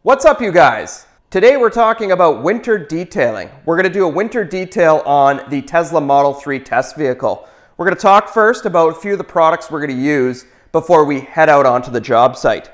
What's up, you guys? Today we're talking about winter detailing. We're going to do a winter detail on the Tesla Model 3 test vehicle. We're going to talk first about a few of the products we're going to use before we head out onto the job site.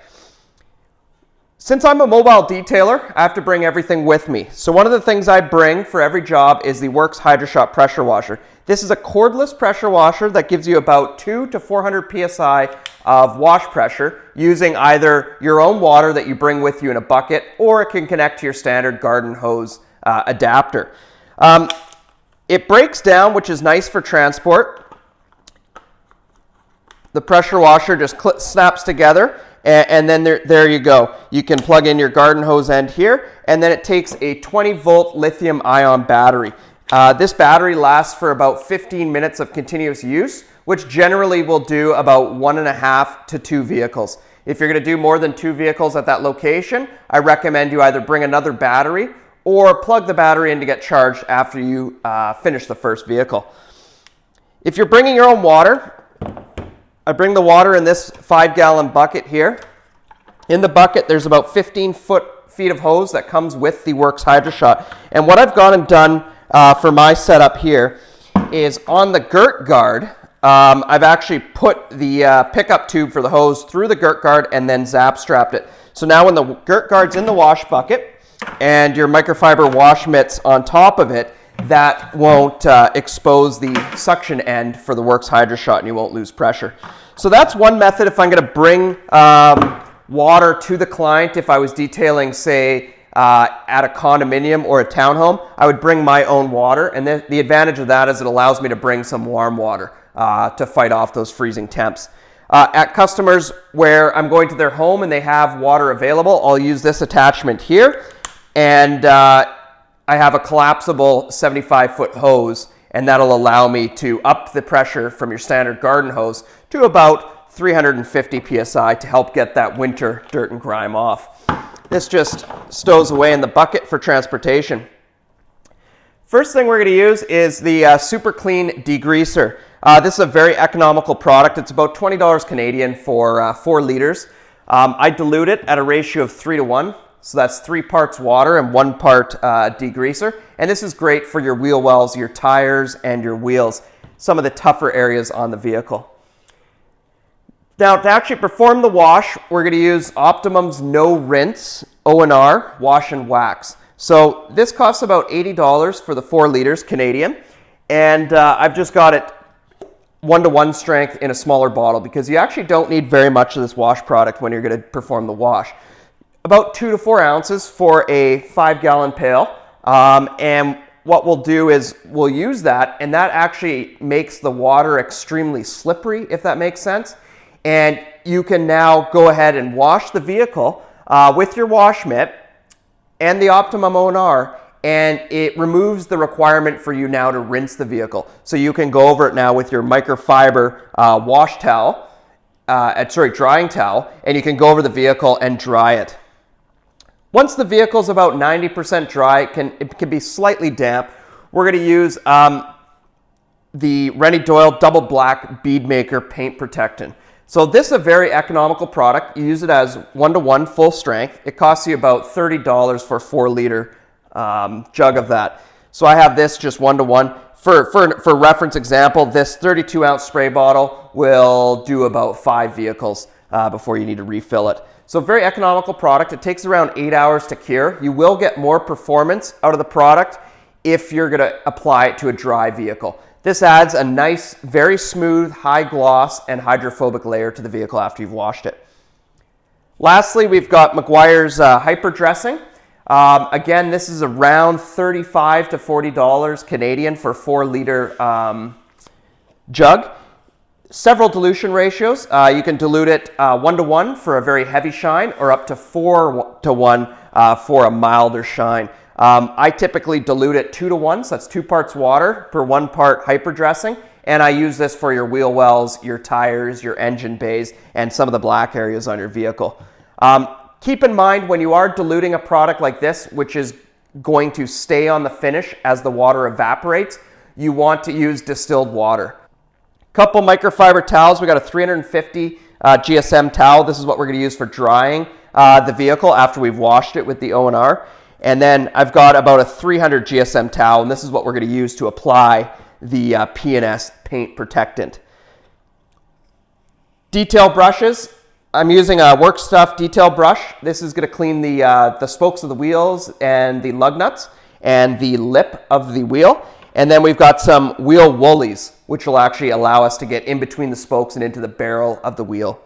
Since I'm a mobile detailer, I have to bring everything with me. So one of the things I bring for every job is the Worx Hydroshot pressure washer. This is a cordless pressure washer that gives you about 200 to 400 psi of wash pressure using either your own water that you bring with you in a bucket, or it can connect to your standard garden hose adapter. It breaks down, which is nice for transport. The pressure washer just snaps together, and then there you go. You can plug in your garden hose end here, and then it takes a 20-volt lithium-ion battery. This battery lasts for about 15 minutes of continuous use, which generally will do about 1.5 to 2 vehicles. If you're going to do more than 2 vehicles at that location, I recommend you either bring another battery or plug the battery in to get charged after you finish the first vehicle. If you're bringing your own water, I bring the water in this 5-gallon bucket here. In the bucket, there's about 15 feet of hose that comes with the Worx Hydroshot. And what I've gone and done for my setup here is on the girt guard, I've actually put the pickup tube for the hose through the girt guard and then zap strapped it. So now when the girt guard's in the wash bucket and your microfiber wash mitts on top of it, that won't expose the suction end for the Worx Hydroshot, and you won't lose pressure. So that's one method if I'm going to bring water to the client. If I was detailing, say, at a condominium or a townhome, I would bring my own water, and the advantage of that is it allows me to bring some warm water to fight off those freezing temps. At customers where I'm going to their home and they have water available, I'll use this attachment here, and I have a collapsible 75-foot hose, and that'll allow me to up the pressure from your standard garden hose to about 350 psi to help get that winter dirt and grime off. This just stows away in the bucket for transportation. First thing we're going to use is the Super Clean degreaser. This is a very economical product. It's about $20 Canadian for 4 liters. I dilute it at a ratio of 3:1. So that's 3 parts water and 1 part degreaser. And this is great for your wheel wells, your tires, and your wheels, some of the tougher areas on the vehicle. Now, to actually perform the wash, we're going to use Optimums No Rinse ONR Wash and Wax. So this costs about $80 for the 4 liters Canadian. And I've just got it 1-to-1 strength in a smaller bottle because you actually don't need very much of this wash product when you're going to perform the wash. About 2 to 4 ounces for a 5-gallon pail. And what we'll do is we'll use that, and that actually makes the water extremely slippery, if that makes sense. And you can now go ahead and wash the vehicle with your wash mitt and the Optimum ONR, and it removes the requirement for you now to rinse the vehicle. So you can go over it now with your microfiber wash towel, drying towel, and you can go over the vehicle and dry it. Once the vehicle is about 90% dry, it can be slightly damp. We're going to use the Rennie Doyle Double Black Bead Maker Paint Protectant. So this is a very economical product. You use it as 1-to-1 full strength. It costs you about $30 for a 4-liter jug of that. So I have this just 1-to-1. For reference example, this 32-ounce spray bottle will do about 5 vehicles before you need to refill it. So very economical product. It takes around 8 hours to cure. You will get more performance out of the product if you're going to apply it to a dry vehicle. This adds a nice, very smooth, high gloss and hydrophobic layer to the vehicle after you've washed it. Lastly, we've got Meguiar's Hyper Dressing. Again, this is around $35 to $40 Canadian for a 4-liter jug. Several dilution ratios. You can dilute it 1-to-1 for a very heavy shine, or up to 4-to-1 for a milder shine. I typically dilute it 2-to-1, so that's 2 parts water per 1 part hyper dressing. And I use this for your wheel wells, your tires, your engine bays, and some of the black areas on your vehicle. Keep in mind when you are diluting a product like this, which is going to stay on the finish as the water evaporates, you want to use distilled water. Couple microfiber towels. We got a 350 GSM towel. This is what we're going to use for drying the vehicle after we've washed it with the ONR. And then I've got about a 300 GSM towel, and this is what we're going to use to apply the P&S paint protectant. Detail brushes. I'm using a Worx Stuff detail brush. This is going to clean the spokes of the wheels and the lug nuts and the lip of the wheel. And then we've got some wheel woolies, which will actually allow us to get in between the spokes and into the barrel of the wheel.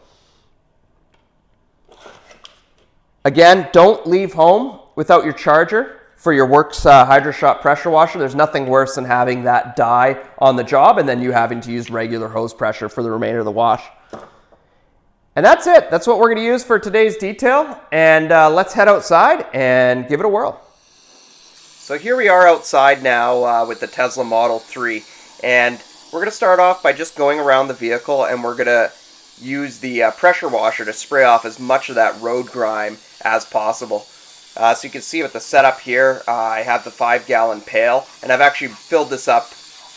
Again, don't leave home without your charger for your Worx Hydroshot pressure washer. There's nothing worse than having that die on the job and then you having to use regular hose pressure for the remainder of the wash. And that's it. That's what we're going to use for today's detail. And let's head outside and give it a whirl. So here we are outside now with the Tesla Model 3. And we're going to start off by just going around the vehicle, and we're going to use the pressure washer to spray off as much of that road grime as possible. So you can see with the setup here, I have the 5-gallon pail, and I've actually filled this up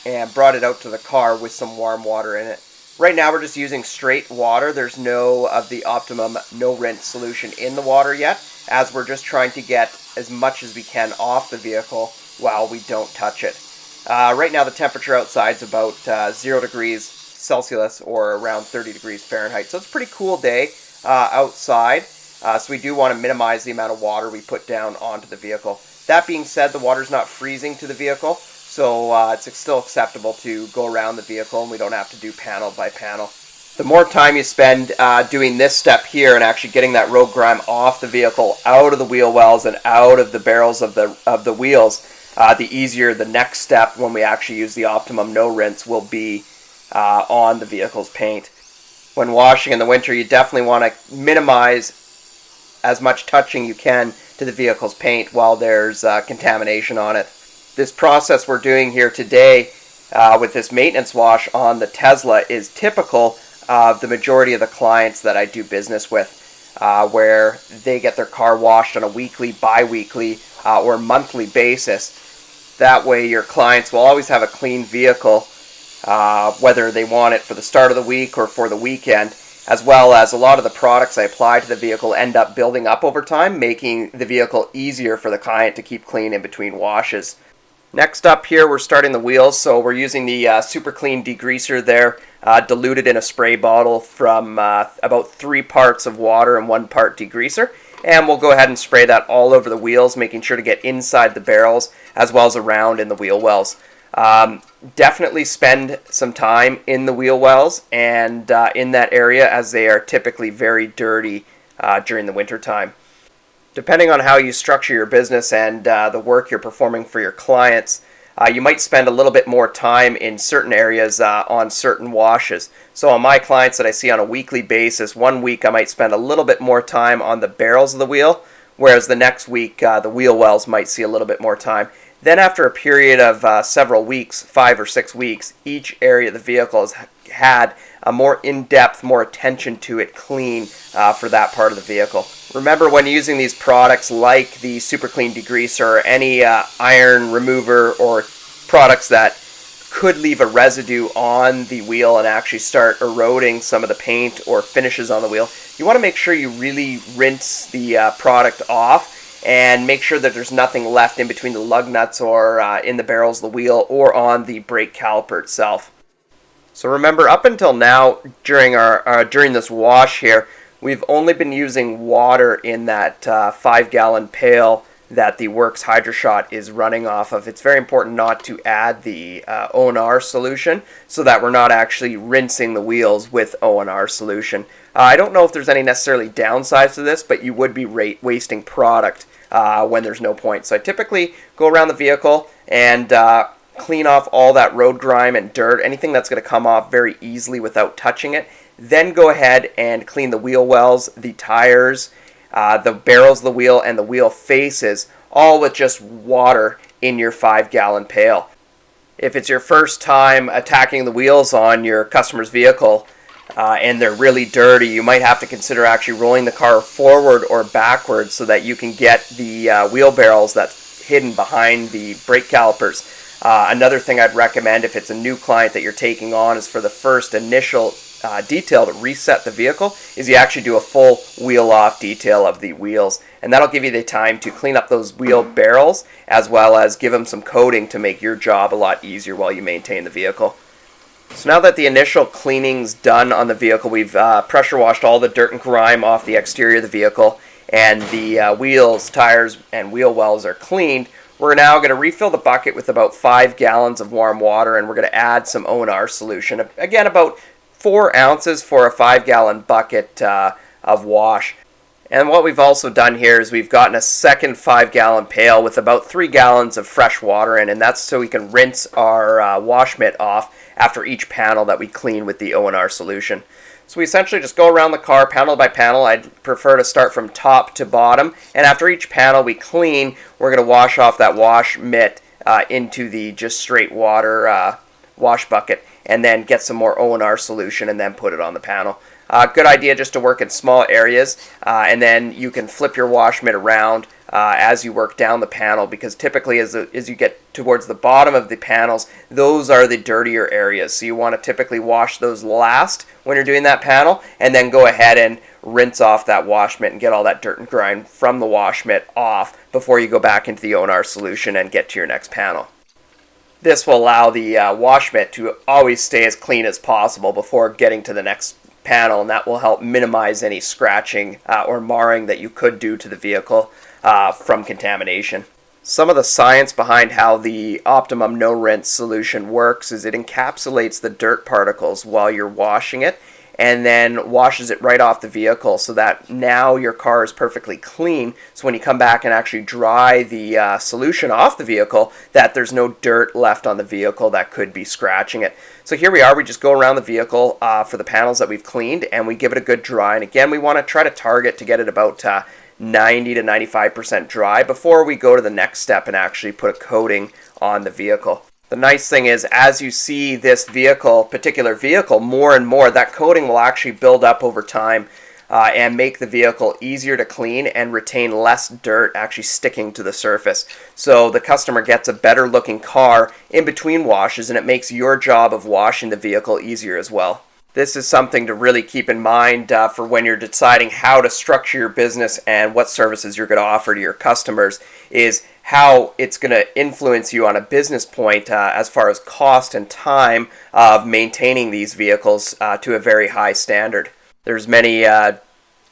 and brought it out to the car with some warm water in it. Right now we're just using straight water. There's no of the Optimum no rinse solution in the water yet, as we're just trying to get as much as we can off the vehicle while we don't touch it. Right now the temperature outside is about 0 degrees Celsius or around 30 degrees Fahrenheit. So it's a pretty cool day outside. So we do want to minimize the amount of water we put down onto the vehicle. That being said, the water's not freezing to the vehicle. So it's still acceptable to go around the vehicle, and we don't have to do panel by panel. The more time you spend doing this step here and actually getting that road grime off the vehicle, out of the wheel wells and out of the barrels of the wheels, the easier the next step when we actually use the Optimum no rinse will be on the vehicle's paint. When washing in the winter, you definitely want to minimize as much touching you can to the vehicle's paint while there's contamination on it. This process we're doing here today with this maintenance wash on the Tesla is typical of the majority of the clients that I do business with, where they get their car washed on a weekly, bi-weekly, or monthly basis. That way your clients will always have a clean vehicle, whether they want it for the start of the week or for the weekend, as well as a lot of the products I apply to the vehicle end up building up over time, making the vehicle easier for the client to keep clean in between washes. Next up here, we're starting the wheels, so we're using the Super Clean degreaser there, diluted in a spray bottle from about 3 parts of water and 1 part degreaser. And we'll go ahead and spray that all over the wheels, making sure to get inside the barrels as well as around in the wheel wells. Definitely spend some time in the wheel wells and in that area, as they are typically very dirty during the winter time. Depending on how you structure your business and the work you're performing for your clients, you might spend a little bit more time in certain areas on certain washes. So on my clients that I see on a weekly basis, 1 week I might spend a little bit more time on the barrels of the wheel, whereas the next week the wheel wells might see a little bit more time. Then after a period of several weeks, 5 or 6 weeks, each area of the vehicle has had a more in-depth, more attention to it clean for that part of the vehicle. Remember, when using these products like the Super Clean degreaser or any iron remover or products that could leave a residue on the wheel and actually start eroding some of the paint or finishes on the wheel, you want to make sure you really rinse the product off and make sure that there's nothing left in between the lug nuts or in the barrels of the wheel or on the brake caliper itself. So remember, up until now, during this wash here, we've only been using water in that 5-gallon pail that the Worx Hydroshot is running off of. It's very important not to add the ONR solution so that we're not actually rinsing the wheels with ONR solution. I don't know if there's any necessarily downsides to this, but you would be wasting product when there's no point. So I typically go around the vehicle and clean off all that road grime and dirt, anything that's going to come off very easily without touching it. Then go ahead and clean the wheel wells, the tires, the barrels of the wheel, and the wheel faces, all with just water in your 5-gallon pail. If it's your first time attacking the wheels on your customer's vehicle and they're really dirty, you might have to consider actually rolling the car forward or backwards so that you can get the wheel barrels that's hidden behind the brake calipers. Another thing I'd recommend if it's a new client that you're taking on is for the first initial detail to reset the vehicle is you actually do a full wheel off detail of the wheels, and that'll give you the time to clean up those wheel barrels as well as give them some coating to make your job a lot easier while you maintain the vehicle. So now that the initial cleaning's done on the vehicle, we've pressure washed all the dirt and grime off the exterior of the vehicle, and the wheels, tires, and wheel wells are cleaned. We're now going to refill the bucket with about 5 gallons of warm water, and we're going to add some ONR solution. Again, about 4 ounces for a 5-gallon bucket of wash. And what we've also done here is we've gotten a second 5-gallon pail with about 3 gallons of fresh water in, and that's so we can rinse our wash mitt off after each panel that we clean with the ONR solution. So we essentially just go around the car panel by panel. I'd prefer to start from top to bottom, and after each panel we clean, we're going to wash off that wash mitt into the just straight water wash bucket, and then get some more ONR solution and then put it on the panel. Good idea just to work in small areas, and then you can flip your wash mitt around as you work down the panel, because typically as you get towards the bottom of the panels, those are the dirtier areas. So you want to typically wash those last when you're doing that panel, and then go ahead and rinse off that wash mitt and get all that dirt and grime from the wash mitt off before you go back into the ONR solution and get to your next panel. This will allow the wash mitt to always stay as clean as possible before getting to the next panel, and that will help minimize any scratching or marring that you could do to the vehicle from contamination. Some of the science behind how the Optimum No Rinse solution works is it encapsulates the dirt particles while you're washing it, and then washes it right off the vehicle, so that now your car is perfectly clean. So when you come back and actually dry the solution off the vehicle, that there's no dirt left on the vehicle that could be scratching it. So here we are, we just go around the vehicle for the panels that we've cleaned, and we give it a good dry. And again, we want to try to target to get it about 90 to 95% dry before we go to the next step and actually put a coating on the vehicle. The nice thing is, as you see this particular vehicle more and more, that coating will actually build up over time and make the vehicle easier to clean and retain less dirt actually sticking to the surface. So the customer gets a better looking car in between washes, and it makes your job of washing the vehicle easier as well. This is something to really keep in mind for when you're deciding how to structure your business and what services you're going to offer to your customers, is how it's going to influence you on a business point as far as cost and time of maintaining these vehicles to a very high standard. There's many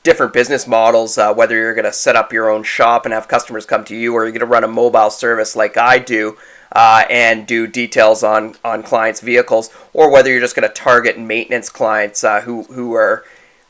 different business models, whether you're going to set up your own shop and have customers come to you, or you're going to run a mobile service like I do, and do details on clients' vehicles, or whether you're just going to target maintenance clients who are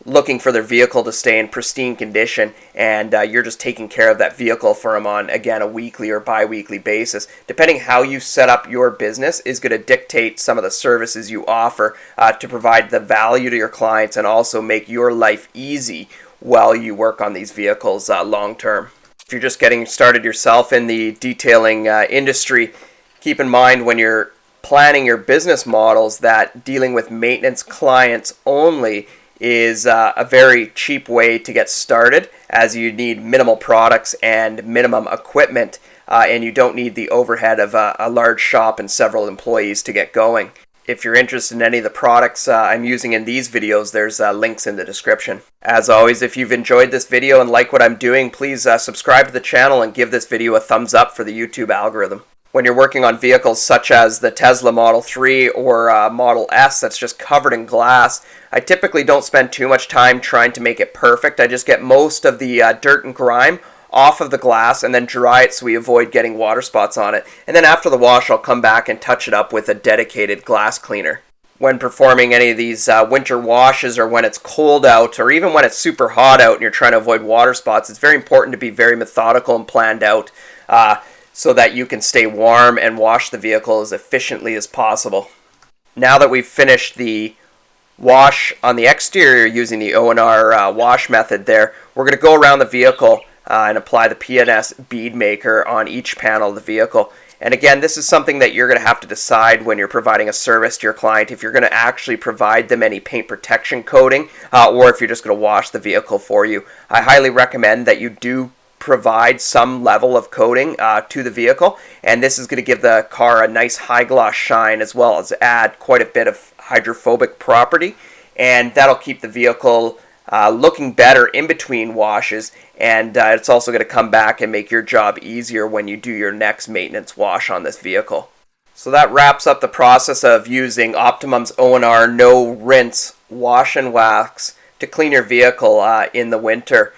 looking for their vehicle to stay in pristine condition, and you're just taking care of that vehicle for them on, again, a weekly or bi-weekly basis. Depending how you set up your business is going to dictate some of the services you offer to provide the value to your clients and also make your life easy while you work on these vehicles long term. If you're just getting started yourself in the detailing industry, keep in mind when you're planning your business models that dealing with maintenance clients only is a very cheap way to get started, as you need minimal products and minimum equipment, and you don't need the overhead of a large shop and several employees to get going. If you're interested in any of the products I'm using in these videos, there's links in the description. As always, if you've enjoyed this video and like what I'm doing, please subscribe to the channel and give this video a thumbs up for the YouTube algorithm. When you're working on vehicles such as the Tesla Model 3 or Model S that's just covered in glass, I typically don't spend too much time trying to make it perfect. I just get most of the dirt and grime off of the glass and then dry it so we avoid getting water spots on it. And then after the wash, I'll come back and touch it up with a dedicated glass cleaner. When performing any of these winter washes, or when it's cold out, or even when it's super hot out and you're trying to avoid water spots, it's very important to be very methodical and planned out so that you can stay warm and wash the vehicle as efficiently as possible. Now that we've finished the wash on the exterior using the ONR wash method there, we're going to go around the vehicle and apply the PNS bead maker on each panel of the vehicle. And again, this is something that you're going to have to decide when you're providing a service to your client, if you're going to actually provide them any paint protection coating, or if you're just going to wash the vehicle for you. I highly recommend that you do provide some level of coating to the vehicle, and this is going to give the car a nice high gloss shine, as well as add quite a bit of hydrophobic property, and that'll keep the vehicle looking better in between washes, and it's also going to come back and make your job easier when you do your next maintenance wash on this vehicle. So that wraps up the process of using Optimums ONR No Rinse Wash and Wax to clean your vehicle in the winter.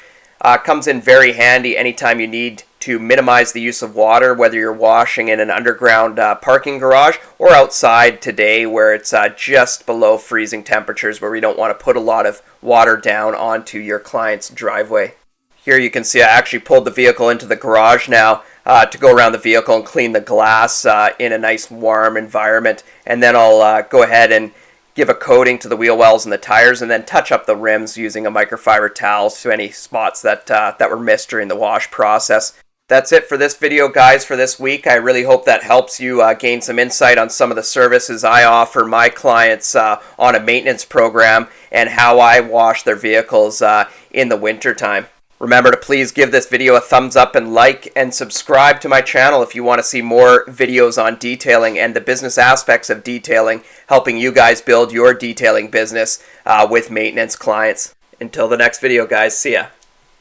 Comes in very handy anytime you need to minimize the use of water, whether you're washing in an underground parking garage or outside today where it's just below freezing temperatures, where we don't want to put a lot of water down onto your client's driveway. Here you can see I actually pulled the vehicle into the garage now to go around the vehicle and clean the glass in a nice warm environment, and then I'll go ahead and give a coating to the wheel wells and the tires, and then touch up the rims using a microfiber towel to any spots that were missed during the wash process. That's it for this video, guys, for this week. I really hope that helps you gain some insight on some of the services I offer my clients on a maintenance program and how I wash their vehicles in the wintertime. Remember to please give this video a thumbs up and like, and subscribe to my channel if you want to see more videos on detailing and the business aspects of detailing, helping you guys build your detailing business with maintenance clients. Until the next video, guys, see ya.